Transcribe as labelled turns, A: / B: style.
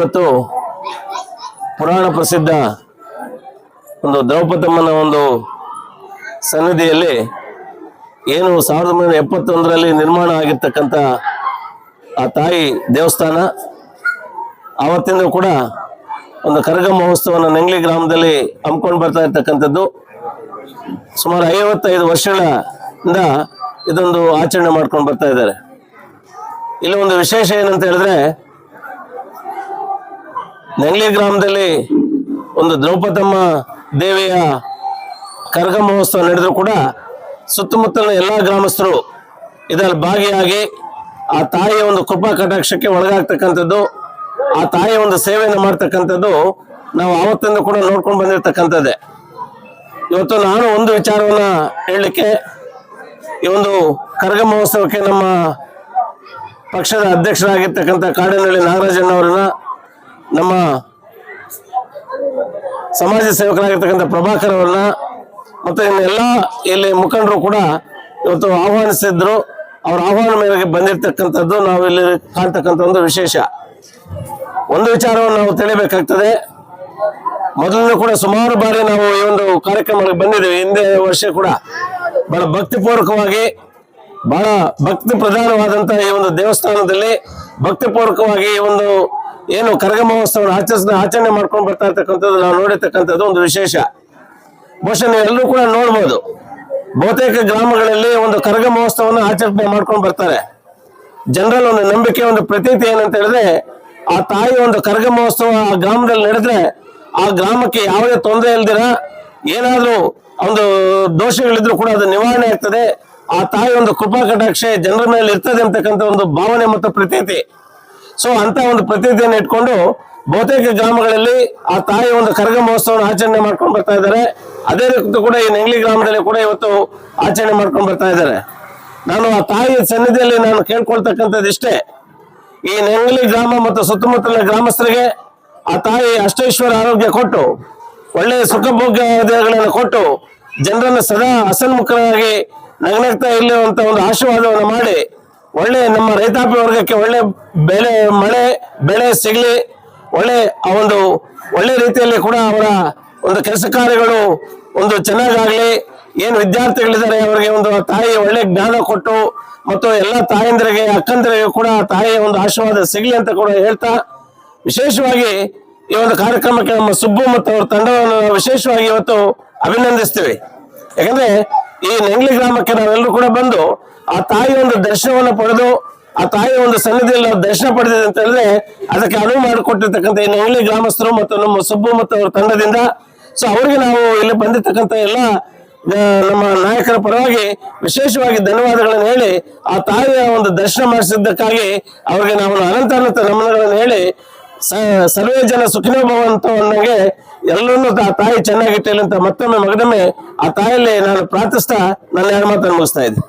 A: ಇವತ್ತು ಪುರಾಣ ಪ್ರಸಿದ್ಧ ಒಂದು ದ್ರೌಪದಮ್ಮನ ಒಂದು ಸನ್ನಿಧಿಯಲ್ಲಿ ಏನು 1971ರಲ್ಲಿ ನಿರ್ಮಾಣ ಆಗಿರ್ತಕ್ಕಂಥ ಆ ತಾಯಿ ದೇವಸ್ಥಾನ ಆವತ್ತಿಂದ ಕೂಡ ಒಂದು ಕರಗ ಮಹೋತ್ಸವನ ನೆಂಗ್ಲಿ ಗ್ರಾಮದಲ್ಲಿ ಹಮ್ಮಿಕೊಂಡು ಬರ್ತಾ ಇರ್ತಕ್ಕಂಥದ್ದು. ಸುಮಾರು 55 ವರ್ಷಗಳಿಂದ ಇದೊಂದು ಆಚರಣೆ ಮಾಡ್ಕೊಂಡು ಬರ್ತಾ ಇದ್ದಾರೆ. ಇಲ್ಲಿ ಒಂದು ವಿಶೇಷ ಏನಂತ ಹೇಳಿದ್ರೆ, ನೆಂಗ್ಲಿ ಗ್ರಾಮದಲ್ಲಿ ಒಂದು ದ್ರೌಪದಮ್ಮ ದೇವಿಯ ಕರಗ ಮಹೋತ್ಸವ ನಡೆದ್ರು ಕೂಡ ಸುತ್ತಮುತ್ತಲಿನ ಎಲ್ಲ ಗ್ರಾಮಸ್ಥರು ಇದರಲ್ಲಿ ಭಾಗಿಯಾಗಿ ಆ ತಾಯಿಯ ಒಂದು ಕೃಪಾ ಕಟಾಕ್ಷಕ್ಕೆ ಒಳಗಾಗ್ತಕ್ಕಂಥದ್ದು, ಆ ತಾಯಿಯ ಒಂದು ಸೇವೆಯನ್ನು ಮಾಡ್ತಕ್ಕಂಥದ್ದು ನಾವು ಆವತ್ತಿಂದ ಕೂಡ ನೋಡ್ಕೊಂಡು ಬಂದಿರತಕ್ಕಂಥದ್ದೇ. ಇವತ್ತು ನಾನು ಒಂದು ವಿಚಾರವನ್ನ ಹೇಳಲಿಕ್ಕೆ, ಈ ಒಂದು ಕರಗ ಮಹೋತ್ಸವಕ್ಕೆ ನಮ್ಮ ಪಕ್ಷದ ಅಧ್ಯಕ್ಷರಾಗಿರ್ತಕ್ಕಂಥ ಕಾಡೇನಹಳ್ಳಿ ನಾಗರಾಜಣ್ಣವರನ್ನ, ನಮ್ಮ ಸಮಾಜ ಸೇವಕರಾಗಿರ್ತಕ್ಕಂಥ ಪ್ರಭಾಕರ್ ಅವರನ್ನ ಮತ್ತು ಇನ್ನೆಲ್ಲ ಇಲ್ಲಿ ಮುಖಂಡರು ಕೂಡ ಇವತ್ತು ಆಹ್ವಾನಿಸಿದ್ರು. ಅವ್ರ ಆಹ್ವಾನ ಮೇರೆಗೆ ಬಂದಿರತಕ್ಕಂಥದ್ದು ನಾವು ಇಲ್ಲಿ ಕಾಣ್ತಕ್ಕಂಥ ಒಂದು ವಿಶೇಷ. ಒಂದು ವಿಚಾರವನ್ನು ನಾವು ತಿಳಿಬೇಕಾಗ್ತದೆ. ಮೊದಲು ಕೂಡ ಸುಮಾರು ಬಾರಿ ನಾವು ಈ ಒಂದು ಕಾರ್ಯಕ್ರಮಕ್ಕೆ ಬಂದಿದ್ದೇವೆ. ಹಿಂದೆ ವರ್ಷ ಕೂಡ ಬಹಳ ಭಕ್ತಿಪೂರ್ವಕವಾಗಿ, ಬಹಳ ಭಕ್ತಿ ಪ್ರಧಾನವಾದಂತಹ ಈ ಒಂದು ದೇವಸ್ಥಾನದಲ್ಲಿ ಭಕ್ತಿಪೂರ್ವಕವಾಗಿ ಈ ಒಂದು ಏನು ಕರಗ ಮಹೋತ್ಸವ ಆಚರಣೆ ಮಾಡ್ಕೊಂಡು ಬರ್ತಾ ಇರ್ತಕ್ಕಂಥದ್ದು ನಾವು ನೋಡಿರ್ತಕ್ಕಂಥದ್ದು ಒಂದು ವಿಶೇಷ. ಬಹುಶಃ ನೀವೆಲ್ಲರೂ ಕೂಡ ನೋಡ್ಬೋದು, ಬಹುತೇಕ ಗ್ರಾಮಗಳಲ್ಲಿ ಒಂದು ಕರಗ ಮಹೋತ್ಸವವನ್ನು ಆಚರಣೆ ಮಾಡ್ಕೊಂಡು ಬರ್ತಾರೆ. ಜನರಲ್ಲಿ ಒಂದು ನಂಬಿಕೆ, ಒಂದು ಪ್ರತೀತಿ ಏನಂತ ಹೇಳಿದ್ರೆ, ಆ ತಾಯಿ ಒಂದು ಕರಗ ಮಹೋತ್ಸವ ಆ ಗ್ರಾಮದಲ್ಲಿ ನಡೆದ್ರೆ ಆ ಗ್ರಾಮಕ್ಕೆ ಯಾವುದೇ ತೊಂದರೆ ಇಲ್ದಿರ, ಏನಾದ್ರೂ ಒಂದು ದೋಷಗಳಿದ್ರು ಕೂಡ ಅದು ನಿವಾರಣೆ ಆಗ್ತದೆ. ಆ ತಾಯಿ ಒಂದು ಕೃಪಾ ಕಟಾಕ್ಷೆ ಜನರ ಮೇಲೆ ಇರ್ತದೆ ಅಂತಕ್ಕಂಥ ಒಂದು ಭಾವನೆ ಮತ್ತು ಪ್ರತೀತಿ. ಸೊ ಅಂತ ಒಂದು ಪ್ರತೀತಿಯನ್ನು ಇಟ್ಕೊಂಡು ಬಹುತೇಕ ಗ್ರಾಮಗಳಲ್ಲಿ ಆ ತಾಯಿ ಒಂದು ಕರಗ ಮಹೋತ್ಸವವನ್ನು ಆಚರಣೆ ಮಾಡ್ಕೊಂಡು ಬರ್ತಾ ಇದ್ದಾರೆ. ಅದೇ ರೀತಿ ಕೂಡ ಈ ನೆಂಗ್ಲಿ ಗ್ರಾಮದಲ್ಲಿ ಕೂಡ ಇವತ್ತು ಆಚರಣೆ ಮಾಡ್ಕೊಂಡು ಬರ್ತಾ ಇದ್ದಾರೆ. ನಾನು ಆ ತಾಯಿಯ ಸನ್ನಿಧಿಯಲ್ಲಿ ನಾನು ಕೇಳ್ಕೊಳ್ತಕ್ಕಂಥದ್ದು ಇಷ್ಟೇ, ಈ ನೆಂಗ್ಲಿ ಗ್ರಾಮ ಮತ್ತು ಸುತ್ತಮುತ್ತಲಿನ ಗ್ರಾಮಸ್ಥರಿಗೆ ಆ ತಾಯಿ ಅಷ್ಟೈಶ್ವರ ಆರೋಗ್ಯ ಕೊಟ್ಟು, ಒಳ್ಳೆಯ ಸುಖಭೋಗ್ಯಗಳನ್ನು ಕೊಟ್ಟು, ಜನರನ್ನು ಸದಾ ಹಸನ್ಮುಖರಾಗಿ ನಗನಗ್ತಾ ಇಲ್ಲುವಂತ ಒಂದು ಆಶೀರ್ವಾದವನ್ನು ಮಾಡಿ, ಒಳ್ಳೆ ನಮ್ಮ ರೈತಾಪಿ ವರ್ಗಕ್ಕೆ ಒಳ್ಳೆ ಬೆಳೆ ಸಿಗಲಿ, ಒಳ್ಳೆ ಆ ಒಂದು ಒಳ್ಳೆ ರೀತಿಯಲ್ಲಿ ಕೂಡ ಅವರ ಒಂದು ಕೆಲಸ ಕಾರ್ಯಗಳು ಒಂದು ಚೆನ್ನಾಗಾಗ್ಲಿ, ಏನು ವಿದ್ಯಾರ್ಥಿಗಳಿದ್ದಾರೆ ಅವರಿಗೆ ಒಂದು ತಾಯಿಯ ಒಳ್ಳೆ ಜ್ಞಾನ ಕೊಟ್ಟು, ಮತ್ತು ಎಲ್ಲ ತಾಯಂದಿರಿಗೆ ಅಕ್ಕಂದರಿಗೆ ಕೂಡ ತಾಯಿಯ ಒಂದು ಆಶೀರ್ವಾದ ಸಿಗಲಿ ಅಂತ ಕೂಡ ಹೇಳ್ತಾ, ವಿಶೇಷವಾಗಿ ಈ ಒಂದು ಕಾರ್ಯಕ್ರಮಕ್ಕೆ ನಮ್ಮ ಸುಬ್ಬು ಮತ್ತು ಅವರ ತಂಡವನ್ನು ವಿಶೇಷವಾಗಿ ಇವತ್ತು ಅಭಿನಂದಿಸ್ತೀವಿ. ಯಾಕಂದ್ರೆ ಈ ನೆಂಗ್ಲಿ ಗ್ರಾಮಕ್ಕೆ ನಾವೆಲ್ಲರೂ ಕೂಡ ಬಂದು ಆ ತಾಯಿಯ ಒಂದು ದರ್ಶನವನ್ನು ಪಡೆದು, ಆ ತಾಯಿಯ ಒಂದು ಸನ್ನಿಧಿಯಲ್ಲಿ ನಾವು ದರ್ಶನ ಪಡೆದಿದೆ ಅಂತ ಹೇಳಿದ್ರೆ ಅದಕ್ಕೆ ಅನುವು ಮಾಡಿಕೊಟ್ಟಿರ್ತಕ್ಕಂಥ ಈ ನೆಂಗ್ಲಿ ಗ್ರಾಮಸ್ಥರು ಮತ್ತು ನಮ್ಮ ಸುಬ್ಬು ಮತ್ತು ಅವರ ತಂಡದಿಂದ. ಸೊ ಅವರಿಗೆ ನಾವು ಇಲ್ಲಿ ಬಂದಿರ್ತಕ್ಕಂಥ ಎಲ್ಲ ನಮ್ಮ ನಾಯಕರ ಪರವಾಗಿ ವಿಶೇಷವಾಗಿ ಧನ್ಯವಾದಗಳನ್ನು ಹೇಳಿ, ಆ ತಾಯಿಯ ಒಂದು ದರ್ಶನ ಮಾಡಿಸಿದ್ದಕ್ಕಾಗಿ ಅವರಿಗೆ ನಾವು ಅನಂತ ನಮನಗಳನ್ನು ಹೇಳಿ, ಸರ್ವೇ ಜನ ಸುಖಿನೋ ಭವಂತು ಅನ್ನಂಗೆ ಎಲ್ಲರನ್ನೂ ಆ ತಾಯಿ ಚೆನ್ನಾಗಿಟ್ಟಿಲ್ಲ ಅಂತ ಮತ್ತೊಮ್ಮೆ ಮಗದೊಮ್ಮೆ ಆ ತಾಯಿಯಲ್ಲಿ ನಾನು ಪ್ರಾರ್ಥಿಸ್ತಾ ನನ್ನ 2 ಮಾತನ್ನು ಮುಗಿಸ್ತಾ ಇದ್ದೆ.